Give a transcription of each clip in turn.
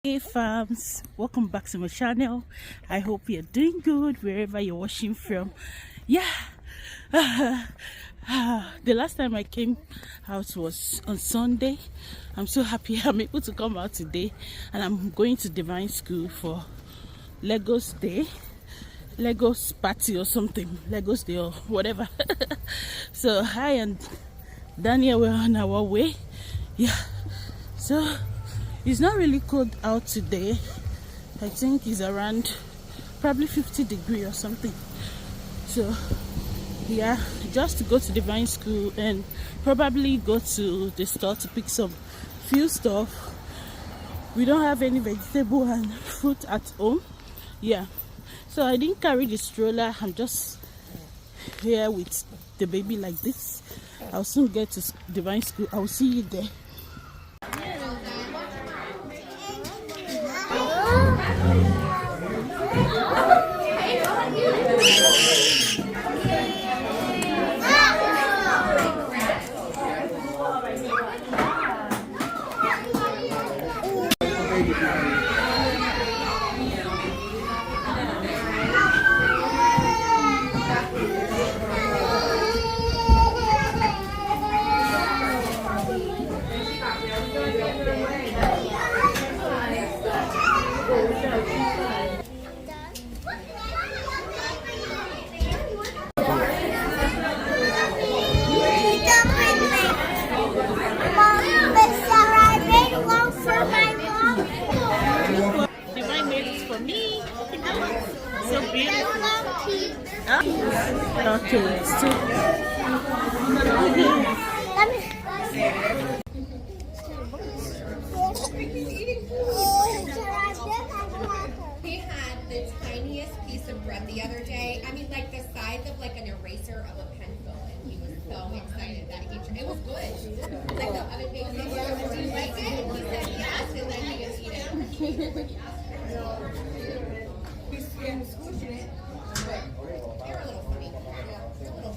Hey fams, welcome back to my channel. I hope you're doing good wherever you're watching from. Yeah, the last time I came out was on Sunday. I'm so happy I'm able to come out today, and I'm going to Divine School for Legos Day, Legos party or something, Legos Day or whatever. So hi and Daniel, we're on our way. Yeah, so it's not really cold out today. I think it's around probably 50 degrees or something. So yeah, just to go to Divine School and probably go to the store to pick some few stuff. We don't have any vegetable and fruit at home. Yeah, so I didn't carry the stroller. I'm just here with the baby like this. I'll soon get to Divine School. I'll see you there. Divine made it for me. So beautiful. Huh? Okay, so We had the tiniest piece of bread the other day. I mean, like the size of like an eraser of a pencil, and he was so excited that he. It was good. Like the other day, do you like it? He said yes, and then he just eat it. He's squishing it. They're a little funny. They're a little.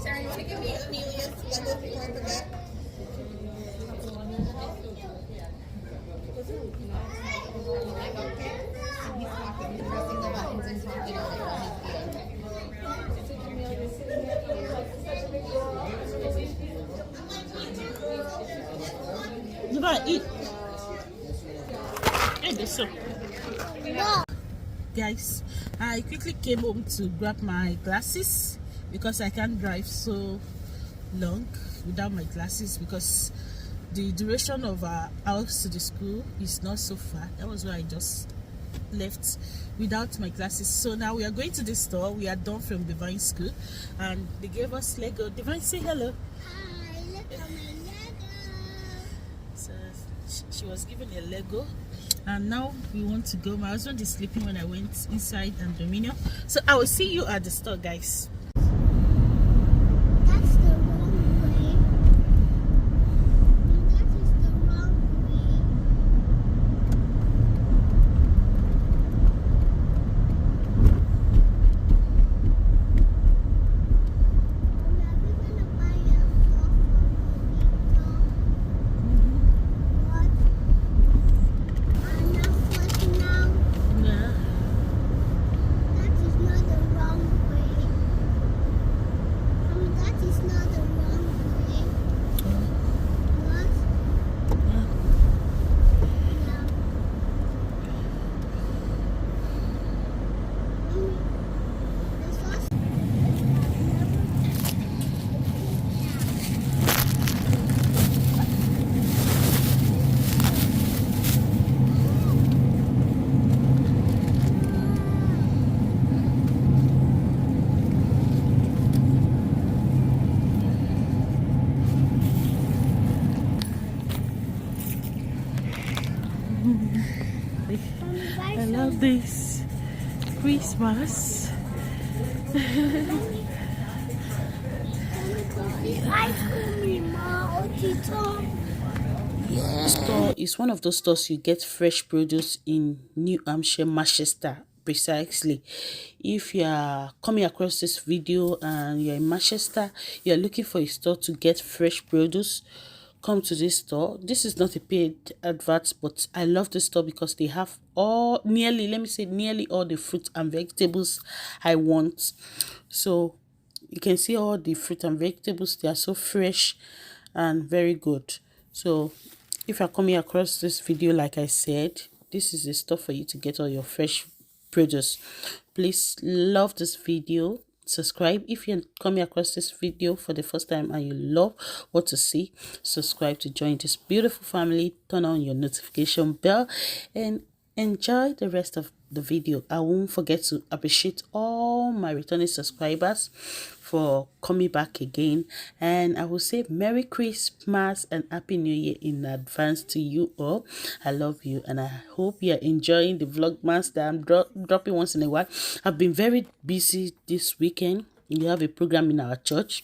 Sarah, you want to give me Amelia's Legos before I forget? Lego kit. He's talking, pressing the buttons and talking over while you gotta eat. Eat this soup. Guys, I quickly came home to grab my glasses because I can't drive so long without my glasses, because the duration of our house to the school is not so far. That was why I just left without my glasses. So now we are going to the store. We are done from Divine School and they gave us Lego. Divine, say hello. Hi, look at my Lego. So she was given a Lego, and now we want to go. My husband is sleeping when I went inside and Dominion. So I will see you at the store, guys. That's the wrong way. That is the wrong way. Are we gonna buy a sofa for What? Enough now. Yeah. That is not the wrong way. That is not the wrong way. What? Yeah. Yeah. The sauce. I love this Christmas. Ice cream, Ma. Store is one of those stores you get fresh produce in New Hampshire, Manchester. precisely. If you are coming across this video and you're in Manchester, you're looking for a store to get fresh produce, come to this store. This is not a paid advert, but I love this store because they have nearly all the fruit and vegetables I want. So you can see all the fruit and vegetables, they are so fresh and very good. So if you're coming across this video, like I said, this is the stuff for you to get all your fresh produce. Please love this video, subscribe if you're coming across this video for the first time and you love what to see. Subscribe to join this beautiful family, turn on your notification bell, and enjoy the rest of the video. I won't forget to appreciate all my returning subscribers for coming back again, and I will say Merry Christmas and Happy New Year in advance to you all. I love you and I hope you're enjoying the vlogmas that I'm dropping once in a while. I've been very busy this weekend. We have a program in our church,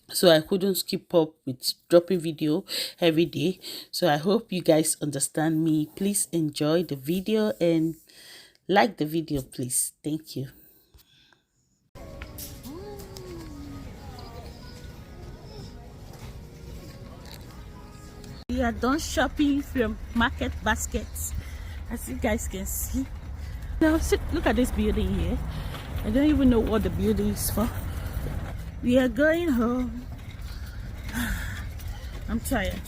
so I couldn't keep up with dropping video every day. So I hope you guys understand me. Please enjoy the video and like the video, please. Thank you. We are done shopping from market baskets, as you guys can see. Now look at this building here. I don't even know what the building is for. We are going home. I'm tired.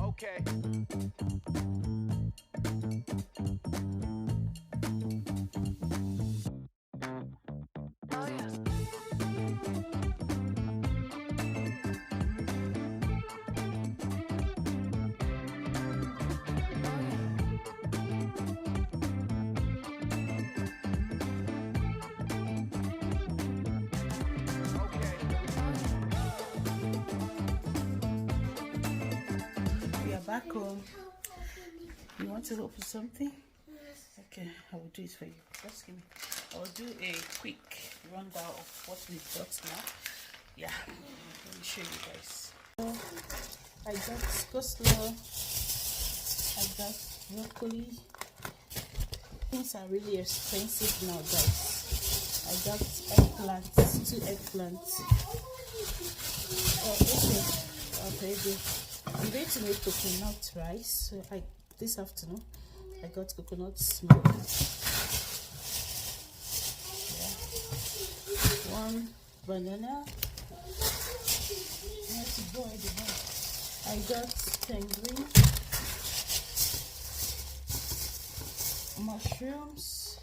Okay. We are back home. You want to open something? Okay, I will do it for you. Just give me. I will do a quick rundown of what we got now. Yeah, let me show you guys. So, I got coleslaw. I got broccoli. Things are really expensive now, guys. I got eggplants, 2 eggplants. Oh, okay. I'm going to make coconut rice. So this afternoon I got coconut milk. Yeah. 1 banana. I got tangerine, mushrooms,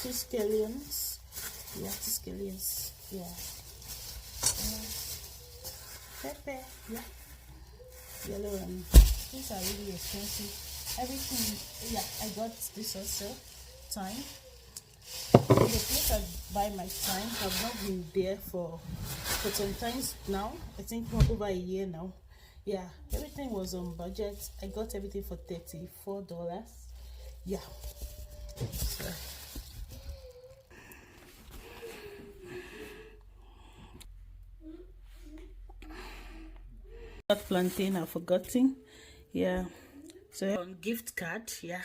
2 scallions. Yeah, 2 scallions. Yeah. Pepper, yeah, yellow, and things are really expensive. Everything, yeah, I got this also. Thyme. The place I buy my thyme, I've not been there for some times now. I think over a year now. Yeah, everything was on budget. I got everything for $34. Yeah. So, plantain, I've forgotten. Yeah, so on gift card, yeah,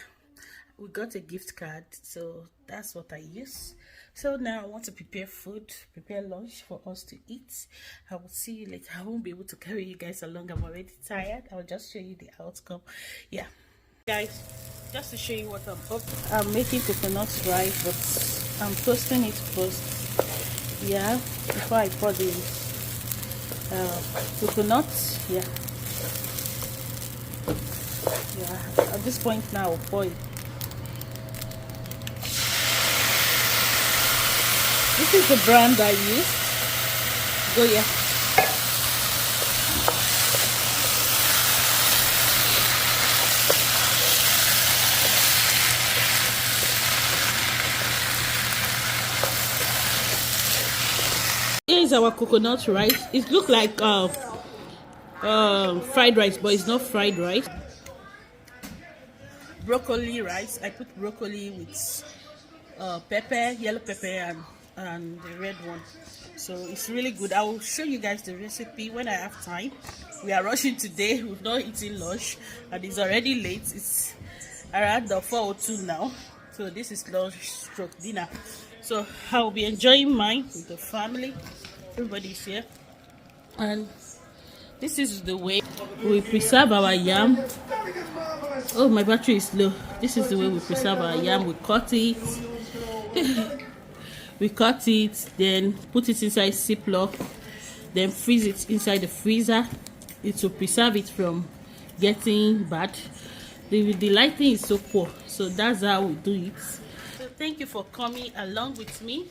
we got a gift card, so that's what I use. So now I want to prepare food, prepare lunch for us to eat. I will see you later. I won't be able to carry you guys along. I'm already tired. I'll just show you the outcome. Yeah, guys, just to show you what I'm up. I'm making coconut rice, but I'm toasting it first. Yeah, before I pour the coconut. Yeah. Yeah, at this point now I'll pour it. This is the brand I use. Go yeah. Here is our coconut rice. It looks like fried rice, but it's not fried rice. Broccoli rice. I put broccoli with pepper, yellow pepper, and the red one. So it's really good. I will show you guys the recipe when I have time. We are rushing today. We've not eaten lunch, and it's already late. It's around the 4:02 now. So this is lunch stroke dinner. So I'll be enjoying mine with the family. Everybody's here, and this is the way we preserve our yam. Oh, my battery is low. This is the way we preserve our yam. We cut it. We cut it, then put it inside Ziploc, then freeze it inside the freezer. It will preserve it from getting bad. The lighting is so poor, so that's how we do it. So thank you for coming along with me.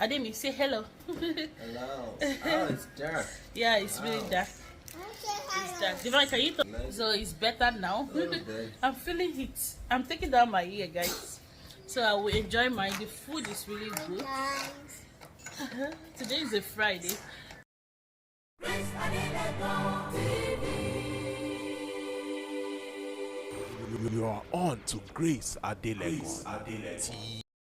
Ademi, say hello. Hello. Oh, it's dark. Yeah, it's really dark. It's dark. Divine, can you talk? So it's better now. I'm feeling it. I'm taking down my ear, guys. So I will enjoy mine. The food is really good. Today is a Friday. You are on to Grace Adelegan.